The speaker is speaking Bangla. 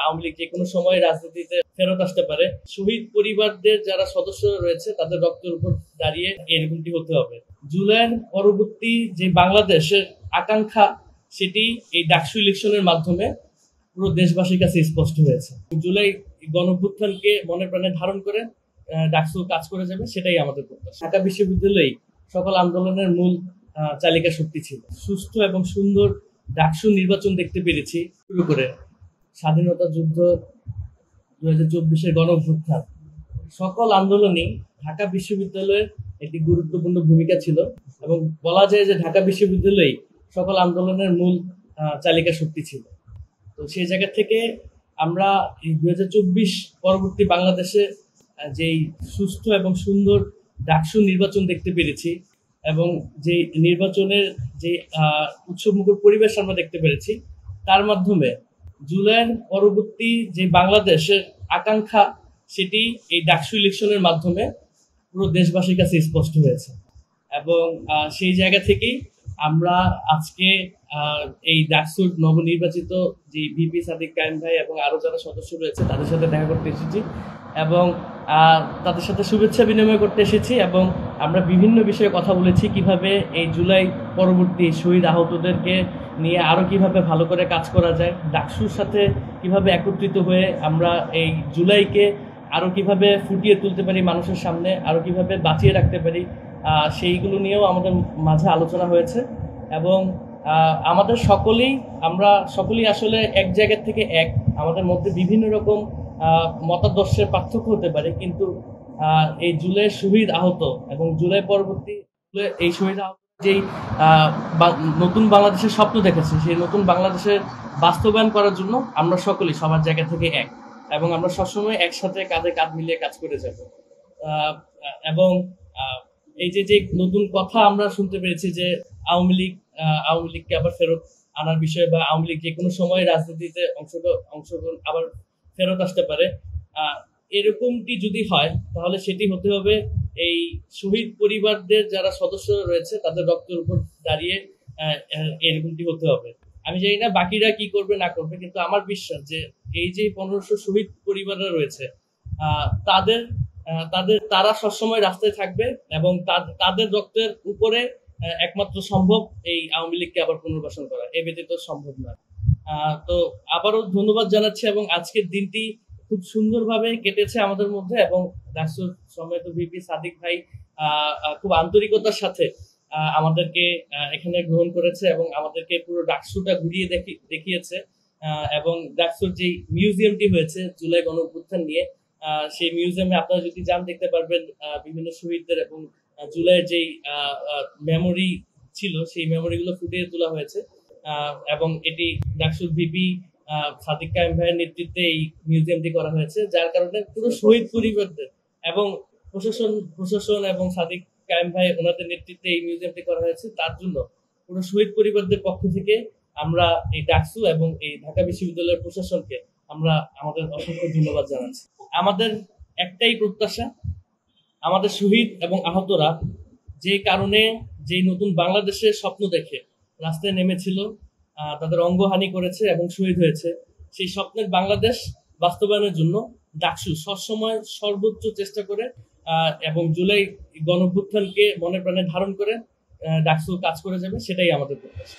আওয়ামী লীগ যে কোনো সময় রাজনীতিতে ফেরত আসতে পারে। শহীদ পরিবারদের যারা সদস্য রয়েছে তাদের রক্তের উপর দাঁড়িয়ে এরকমটি হতে হবে। জুলাইয়ের পরবর্তী যে বাংলাদেশের আকাঙ্ক্ষা সেটি এই ডাকসু ইলেকশনের মাধ্যমে পুরো দেশবাসীর কাছে স্পষ্ট হয়েছে। জুলাই গণঅভ্যুত্থানকে মনে প্রাণে ধারণ করে ডাকসু কাজ করে যাবে, সেটাই আমাদের প্রত্যাশা। ঢাকা বিশ্ববিদ্যালয়ে সকল আন্দোলনের মূল চালিকা শক্তি ছিল। সুষ্ঠু এবং সুন্দর ডাকসু নির্বাচন দেখতে পেরেছি, শুরু করে স্বাধীনতা যুদ্ধ, 2024-এর গণঅভ্যুত্থান, সকল আন্দোলনই ঢাকা বিশ্ববিদ্যালয়ের একটি গুরুত্বপূর্ণ ভূমিকা ছিল এবং বলা যায় যে ঢাকা বিশ্ববিদ্যালয় সকল আন্দোলনের মূল চালিকা শক্তি ছিল। তো সেই জায়গা থেকে আমরা এই 2024 পরবর্তী বাংলাদেশে যেই সুষ্ঠু এবং সুন্দর ডাকসু নির্বাচন দেখতে পেরেছি এবং যে নির্বাচনের যে উৎসবমুখর পরিবেশ আমরা দেখতে পেরেছি, তার মাধ্যমে জুলাইয়ের পরবর্তী যে বাংলাদেশের আকাঙ্ক্ষা সেটি এই ডাকসু ইলেকশনের মাধ্যমে পুরো দেশবাসীর কাছে স্পষ্ট হয়েছে এবং সেই জায়গা থেকেই আমরা আজকে এই ডাকসুর নবনির্বাচিত যে ভিপি সাদিক কায়েম ভাই এবং আরো যারা সদস্য রয়েছে তাদের সাথে দেখা করতে এসেছি এবং তাদের সাথে শুভেচ্ছা বিনিময় করতে এসেছি এবং আমরা বিভিন্ন বিষয়ে কথা বলেছি, কিভাবে এই জুলাই পরবর্তী শহীদ আহতদেরকে নিয়ে আরো কিভাবে ভালো করে কাজ করা যায়, ডাকসুর সাথে কিভাবে একত্রিত হয়ে আমরা এই জুলাইকে আরো কিভাবে ফুটিয়ে তুলতে পারি মানুষের সামনে, আরো কিভাবে বাঁচিয়ে রাখতে পারি, সেইগুলো নিয়েও আমাদের মাঝে আলোচনা হয়েছে এবং আমরা সকলেই আসলে এক জায়গা থেকে আমাদের মধ্যে বিভিন্ন রকম মতাদর্শের পার্থক্য হতে পারে, কিন্তু এই জুলাই শহীদ আহত এবং জুলাই পরবর্তী এই শহীদ আহত যেই নতুন বাংলাদেশের স্বপ্ন দেখেছে, সেই নতুন বাংলাদেশের বাস্তবায়ন করার জন্য আমরা সকলেই সবার জায়গা থেকে এবং আমরা সবসময় একসাথে কাঁধে কাঁধ মিলিয়ে কাজ করে যাব এবং এই যে নতুন কথা আমরা শুনতে পেরেছি যে আওয়ামী লীগকে আবার ফেরত আনার বিষয়ে বা আওয়ামী লীগ যে কোনো সময় রাজনীতিতে অংশগ্রহণ আবার ফেরত আসতে পারে, এরকমটি যদি হয় তাহলে সেটি হতে হবে এই শহীদ পরিবারদের যারা সদস্য রয়েছে তাদের রক্তের উপর দাঁড়িয়ে এরকমটি হতে হবে। আমি জানি না বাকিরা কি করবে না করবে, কিন্তু আমার বিশ্বাস যে এই যে 1500 শহীদ পরিবাররা রয়েছে তারা সবসময় রাস্তায় থাকবে এবং তাদের রক্তের উপরে একমাত্র সম্ভব এই আওয়ামী লীগকে আবার পুনর্বাসন করা, এ ব্যতীত সম্ভব নয়। তো আবারও ধন্যবাদ জানাচ্ছি এবং আজকের দিনটি খুব সুন্দরভাবে কেটেছে আমাদের মধ্যে এবং ডাকসুর সম্মানিত ভিপি সাদিক ভাই খুব আন্তরিকতার সাথে আমাদেরকে এখানে গ্রহণ করেছে এবং আমাদেরকে পুরো ডাকসুটা ঘুরিয়ে দেখিয়েছে এবং ডাকসুর যে মিউজিয়ামটি হয়েছে জুলাই গণঅভ্যুত্থান নিয়ে, সেই মিউজিয়ামে আপনারা যদি যান দেখতে পারবেন বিভিন্ন শহীদদের এবং জুলাইয়ের যেই মেমোরি ছিল সেই মেমোরিগুলো ফুটিয়ে তোলা হয়েছে এবং এটি ডাকসুর ভিপি সাদিক কায়েম ভাইয়ের নেতৃত্বে এই মিউজিয়ামটি করা হয়েছে, যার কারণে পুরো শহীদ পরিবারদের এবং প্রশাসন এবং সাদিক কায়েম ভাই ওনাদের নেতৃত্বে এই মিউজিয়ামটি করা হয়েছে। তার জন্য পুরো শহীদ পরিবারদের পক্ষ থেকে আমরা এই ডাকসু এবং এই ঢাকা বিশ্ববিদ্যালয়ের প্রশাসনকে আমরা আমাদের অসংখ্য ধন্যবাদ জানাচ্ছি। আমাদের একটাই প্রত্যাশা, আমাদের শহীদ এবং আহতরা যে কারণে যেই নতুন বাংলাদেশের স্বপ্ন দেখে রাস্তায় নেমেছিল, তাদের অঙ্গহানি করেছে এবং শহীদ হয়েছে, সেই স্বপ্নের বাংলাদেশ বাস্তবায়নের জন্য ডাকসু সবসময় সর্বোচ্চ চেষ্টা করে এবং জুলাই গণঅভ্যুত্থানকে মনে প্রাণে ধারণ করে ডাকসু কাজ করে যাবে, সেটাই আমাদের প্রত্যাশা।